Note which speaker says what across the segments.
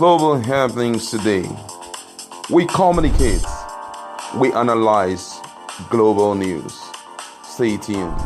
Speaker 1: Global happenings today. We communicate, we analyze global news. Stay tuned.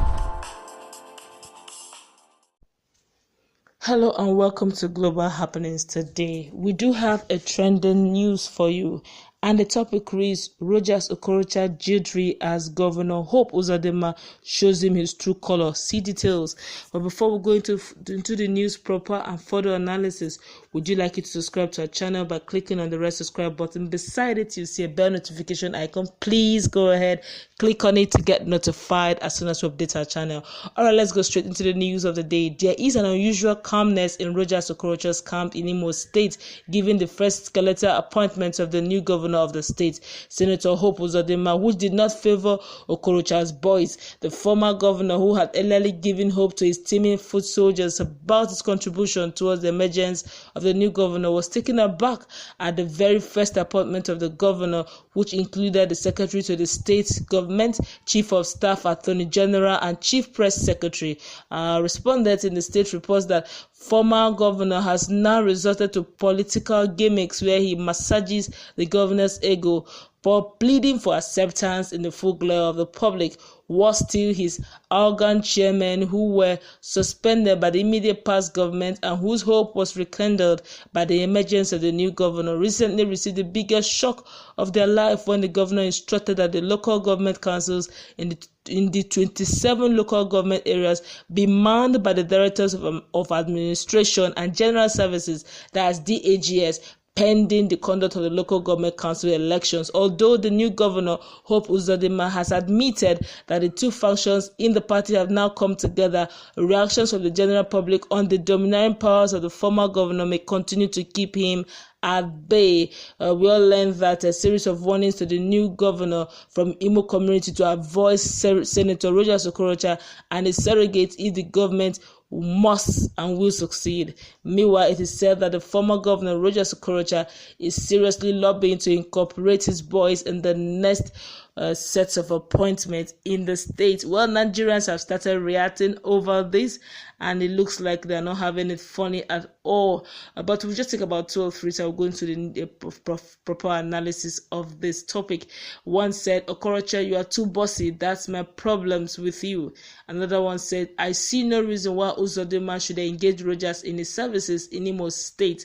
Speaker 2: Hello and welcome to Global Happenings Today. We do have a trending news for you, and the topic reads: Rochas Okorocha jittery as Governor Hope Uzodinma shows him his true color. See details. But before we go into the news proper and further analysis, would you like you to subscribe to our channel by clicking on the red subscribe button? Beside it, you see a bell notification icon. Please go ahead, click on it to get notified as soon as we update our channel. Alright, let's go straight into the news of the day. There is an unusual calmness in Rochas Okorocha's camp in Imo State, given the first skeletal appointment of the new governor of the state, Senator Hope Uzodinma, which did not favor Okorocha's boys. The former governor, who had earlier given hope to his teeming foot soldiers about his contribution towards the emergence of the new governor, was taken aback at the very first appointment of the governor, which included the secretary to the state government, chief of staff, attorney general, and chief press secretary. Respondents in the state reports that former governor has now resorted to political gimmicks where he massages the governor's ego, but pleading for acceptance in the full glare of the public. Was still his arrogant chairmen, who were suspended by the immediate past government and whose hope was rekindled by the emergence of the new governor, recently received the biggest shock of their life when the governor instructed that the local government councils in the 27 local government areas be manned by the directors of administration and general services, that's DAGS, pending the conduct of the local government council elections. Although the new governor, Hope Uzodinma, has admitted that the two factions in the party have now come together, reactions from the general public on the domineering powers of the former governor may continue to keep him at bay. We all learned that a series of warnings to the new governor from Imo community to avoid Senator Rochas Okorocha and his surrogates if the government must and will succeed. Meanwhile, it is said that the former governor, Rochas Okorocha, is seriously lobbying to incorporate his boys in the next sets of appointments in the state. Well, Nigerians have started reacting over this, and it looks like they're not having it funny at all. But we'll just take about 2 or 3, so I'll go into the proper analysis of this topic. One said, Okorocha, you are too bossy. That's my problems with you. Another one said, I see no reason why Uzodinma should engage Rochas in his services in Imo State.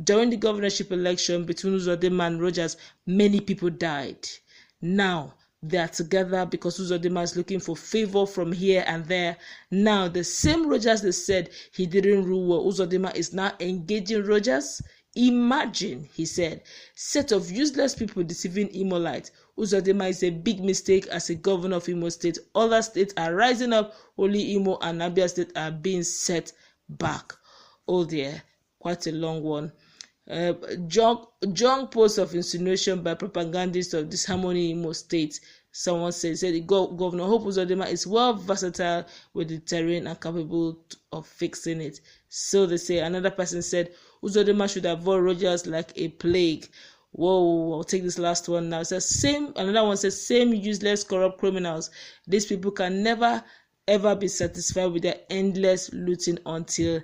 Speaker 2: During the governorship election between Uzodinma and Rochas, many people died. Now they are together because Uzodinma is looking for favor from here and there. Now the same Rochas that said he didn't rule well, Uzodinma is now engaging Rochas. Imagine, he said, set of useless people deceiving Imolites. Uzodinma is a big mistake as a governor of Imo State. Other states are rising up, only Imo and Abia State are being set back. Oh dear, quite a long one. John post of insinuation by propagandists of disharmony in Imo State. Someone said Governor Hope Uzodinma is well versatile with the terrain and capable of fixing it. So they say. Another person said Uzodinma should avoid Rochas like a plague. Whoa, I'll take this last one now. It says another one says same useless corrupt criminals. These people can never ever be satisfied with their endless looting until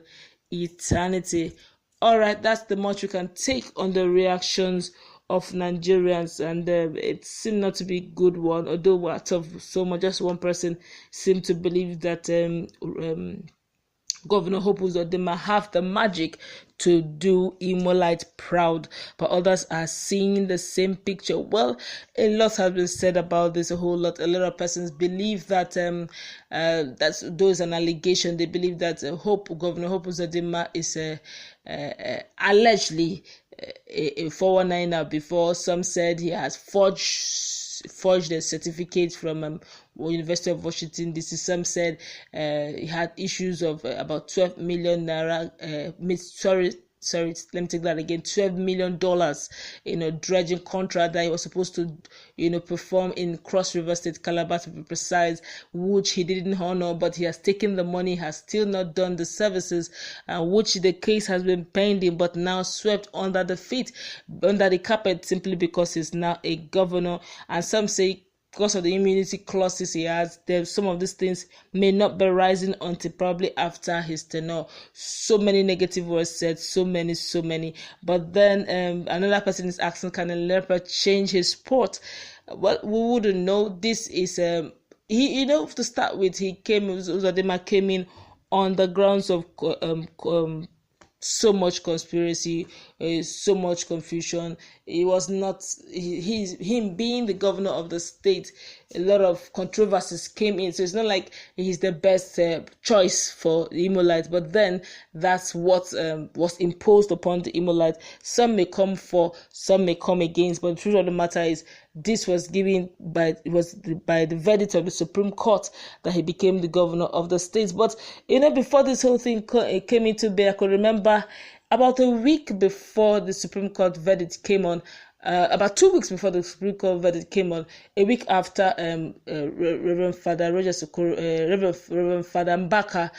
Speaker 2: eternity. Alright, that's the much we can take on the reactions of Nigerians, and it seemed not to be a good one, although out of so much, just one person seemed to believe that Governor Hope Uzodinma have the magic to do Imolite proud, but others are seeing the same picture. Well, a lot has been said about this, a lot of persons believe that that's those an allegation. They believe that Governor Hope Uzodinma is allegedly a 419er before. Some said he has forged a certificate from University of Washington DC. Some said he had issues of about 12 million naira. Sorry, let me take that again. $12 million in a dredging contract that he was supposed to, perform in Cross River State, Calabar to be precise, which he didn't honor, but he has taken the money, has still not done the services, which the case has been pending, but now swept under the carpet simply because he's now a governor. And some say because of the immunity clauses he has, some of these things may not be rising until probably after his tenure. So many negative words said, so many. But then another person is asking, can a leper change his sport? Well, we wouldn't know. This is to start with, Uzodinma came in on the grounds of so much conspiracy, so much confusion. It was not him being the governor of the state. A lot of controversies came in, so it's not like he's the best choice for the Imolites. But then that's what was imposed upon the Imolites. Some may come for, some may come against. But the truth of the matter is, this was given by the verdict of the Supreme Court that he became the governor of the state. But before this whole thing came into being, I could remember about a week before the Supreme Court verdict came on. About 2 weeks before the Supreme Court verdict came on, a week after Reverend Father Rochas Okorocha, Reverend Father Mbaka,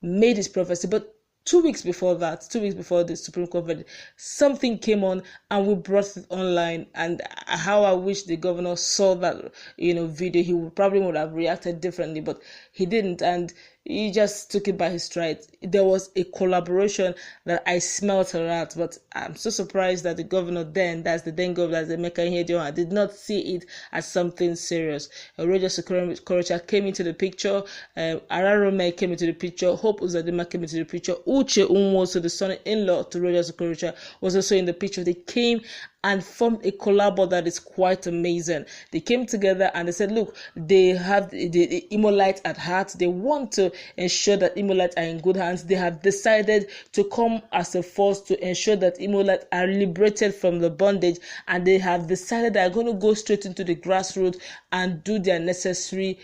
Speaker 2: made his prophecy. But 2 weeks before that, 2 weeks before the Supreme Court verdict, something came on and we brought it online. And how I wish the governor saw that, video, he would have reacted differently, but he didn't. And he just took it by his stride. There was a collaboration that I smelt around, but I'm so surprised that the governor then, that's the then governor, that's the Emeka, did not see it as something serious. Rochas Okorocha came into the picture, Ararome came into the picture, Hope Uzodinma came into the picture, Uche Nwosu, the son-in-law to Rochas Okorocha, was also in the picture. They came and formed a collabo that is quite amazing. They came together and they said, look, they have the Imolites at heart. They want to ensure that Imolites are in good hands. They have decided to come as a force to ensure that Imolites are liberated from the bondage, and they have decided they are going to go straight into the grassroots and do their necessary,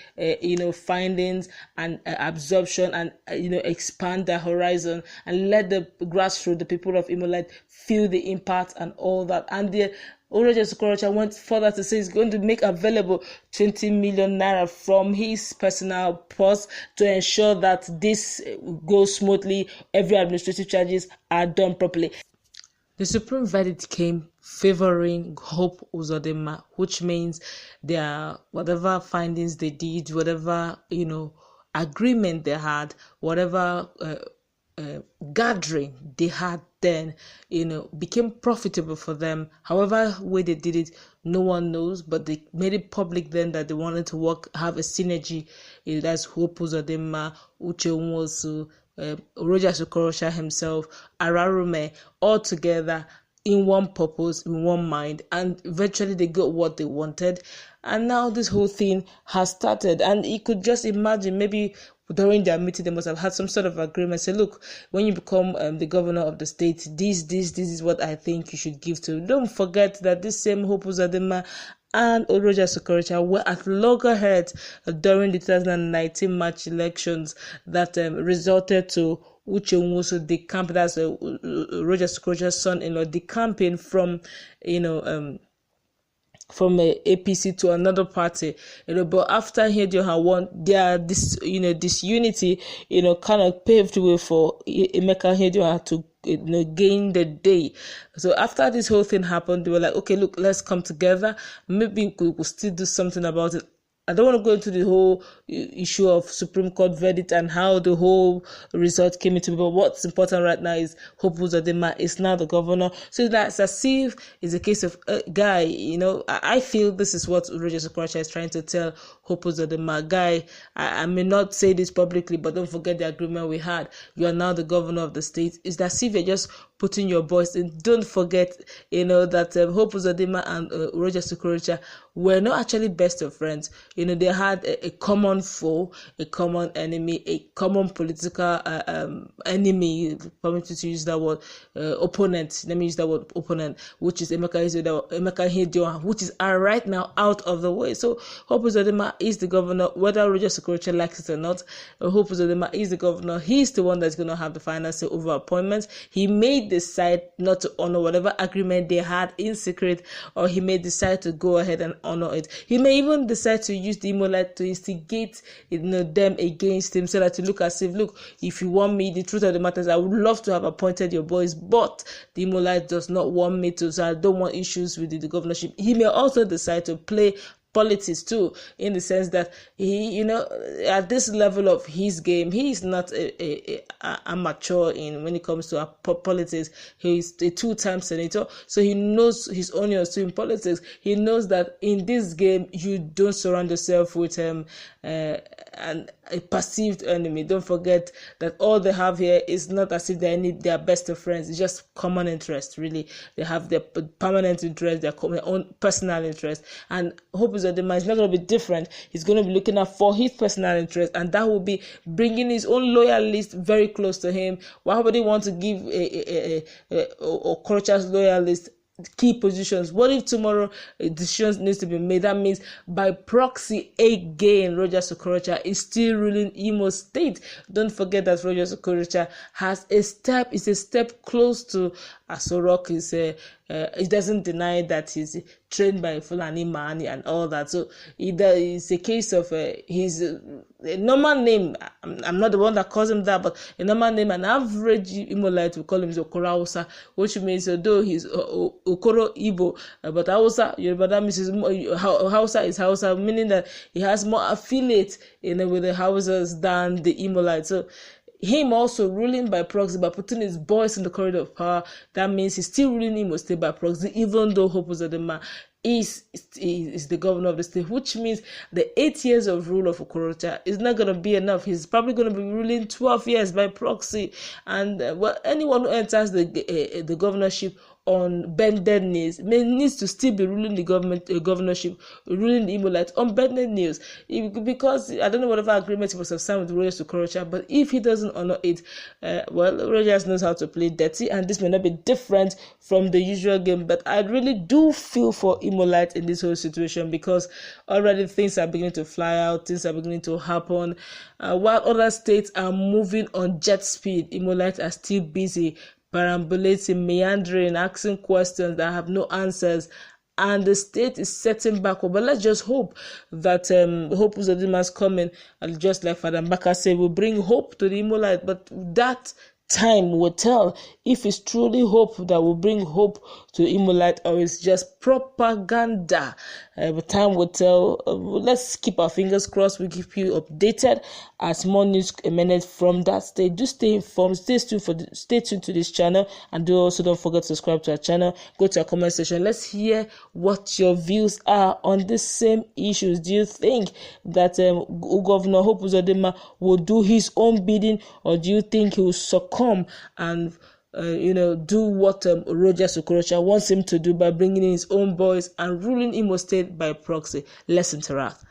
Speaker 2: findings and absorption, and expand their horizon and let the grassroots, the people of Imolite, feel the impact and all that. And the Rochas Okorocha went further to say he's going to make available 20 million naira from his personal purse to ensure that this goes smoothly, every administrative charges are done properly. The Supreme verdict came favoring Hope Uzodinma, which means whatever findings they did, whatever agreement they had, whatever gathering they had then, became profitable for them. However way they did it, no one knows, but they made it public then that they wanted to have a synergy. That's Hope Uzodinma, Uche Nwosu, Rochas Okorocha himself, Ararome, all together in one purpose, in one mind, and eventually they got what they wanted. And now this whole thing has started, and you could just imagine, maybe during their meeting they must have had some sort of agreement. Say, look, when you become the governor of the state, this is what I think you should give to. Don't forget that this same Hope Uzodinma and Rochas Okorocha were at loggerheads during the 2019 March elections that resulted to Uche Nwosu decamping. That's Rochas Okorocha's son-in-law decamping from from a APC to another party, but after Hedioha won, this unity, kind of paved the way for Emeka Hedioha to gain the day. So after this whole thing happened, they were like, okay, look, let's come together. Maybe we could still do something about it. I don't want to go into the whole issue of Supreme Court verdict and how the whole result came into, but what's important right now is Hope Uzodinma is now the governor. So that's as if it's a case of guy, I feel this is what Rochas Okorocha is trying to tell Hope Uzodinma. Guy, I may not say this publicly, but don't forget the agreement we had. You are now the governor of the state. It's as if you're just putting your voice in. Don't forget, that Hope Uzodinma and Rochas Okorocha were not actually best of friends. They had a common foe, a common enemy, a common political enemy. Permit me to use that word, opponent. Let me use that word, opponent, which is Emeka Hedioha, which is right now out of the way. So Hope Uzodinma is the governor, whether Rochas Okorocha likes it or not. Hope Uzodinma is the governor. He's the one that's going to have the final say over appointments. He may decide not to honor whatever agreement they had in secret, or he may decide to go ahead and honor it. He may even decide to use the Imolite to instigate them against him, so that to look as if, look, if you want me, the truth of the matter is I would love to have appointed your boys, but the Imolite does not want me to, so I don't want issues with the governorship. He may also decide to play politics too, in the sense that he, at this level of his game, he is not a amateur in when it comes to politics. He's a two-time senator, so he knows his onions too in politics. He knows that in this game you don't surround yourself with a perceived enemy. Don't forget that all they have here is not as if they're best of friends. It's just common interest, really. They have their permanent interest, their own personal interest, and Hope Uzodinma is not going to be different. He's going to be looking out for his personal interest, and that will be bringing his own loyalists very close to him. Why would he want to give Okorocha's loyalists key positions? What if tomorrow a decision needs to be made? That means by proxy again, Rochas Okorocha is still ruling Imo State. Don't forget that Rochas Okorocha is a step close to Asorok. He doesn't deny that he's trained by Fulani Mani and all that. So it's a case of his a normal name. I'm not the one that calls him that, but a normal name, an average Imolite will call him Okoro Hausa, which means although he's Okoro Igbo, but Hausa, that means Hausa is Hausa, meaning that he has more affiliates with the Hausas than the Imolite. So him also ruling by proxy by putting his voice in the corridor of power, that means he's still ruling Imo State by proxy, even though Hope Uzodinma is the governor of the state, which means the 8 years of rule of Okorocha is not going to be enough. He's probably going to be ruling 12 years by proxy, and anyone who enters the governorship on bended knees needs to still be ruling the governorship, ruling the Imolite on bended knees, because I don't know whatever agreement he must have signed with Rochas Okorocha, but if he doesn't honor it, Rochas knows how to play dirty, and this may not be different from the usual game. But I really do feel for Imolite in this whole situation, because already things are beginning to fly out, things are beginning to happen, while other states are moving on jet speed. Imolite are still busy perambulating, meandering, asking questions that have no answers, and the state is setting backward. But let's just hope that Hope Uzodinma's coming, just like Father Mbaka said, will bring hope to the Imolite. But that time will tell if it's truly hope that will bring hope to Imolite, or it's just propaganda. But time will tell. Let's keep our fingers crossed. We keep you updated as more news emanates from that state. Do stay informed. Stay tuned to this channel, and also don't forget to subscribe to our channel. Go to our comment section. Let's hear what your views are on the same issues. Do you think that Governor Hope Uzodinma will do his own bidding, or do you think he will succumb and do what Rochas Okorocha wants him to do by bringing in his own boys and ruling Imo State by proxy? Let's interact.